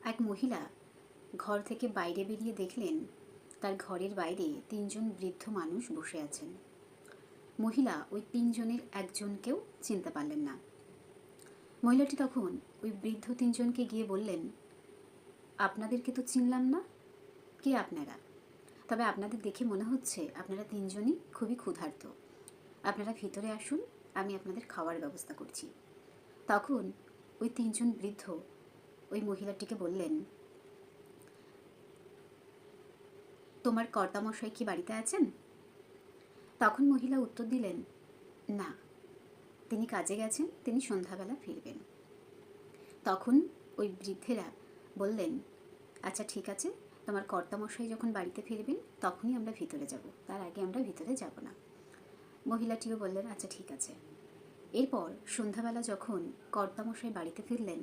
এক মহিলা ঘর থেকে বাইরে বেরিয়ে দেখলেন তার ঘরের বাইরে ৩ জন বৃদ্ধ মানুষ বসে আছেন। মহিলা ওই ৩ জনের একজনকেও চিনতে পারলেন না। মহিলাটি তখন ওই বৃদ্ধ ৩ জনকে গিয়ে বললেন, আপনাদেরকে তো চিনলাম না, কে আপনারা? তবে আপনাদের দেখে মনে হচ্ছে আপনারা ৩ জনই খুবই ক্ষুধার্ত। আপনারা ভিতরে আসুন, আমি আপনাদের খাওয়ার ব্যবস্থা করছি। তখন ওই ৩ জন বৃদ্ধ ওই মহিলাটিকে বললেন, তোমার কর্তামশাই কি বাড়িতে আছেন? তখন মহিলা উত্তর দিলেন, না, তিনি কাজে গেছেন, তিনি সন্ধ্যাবেলা ফিরবেন। তখন ওই বৃদ্ধেরা বললেন, আচ্ছা ঠিক আছে, তোমার কর্তামশাই যখন বাড়িতে ফিরবেন তখনই আমরা ভিতরে যাব, তার আগে আমরা ভিতরে যাব না। মহিলাটিও বললেন, আচ্ছা ঠিক আছে। এরপর সন্ধ্যাবেলা যখন কর্তামশাই বাড়িতে ফিরলেন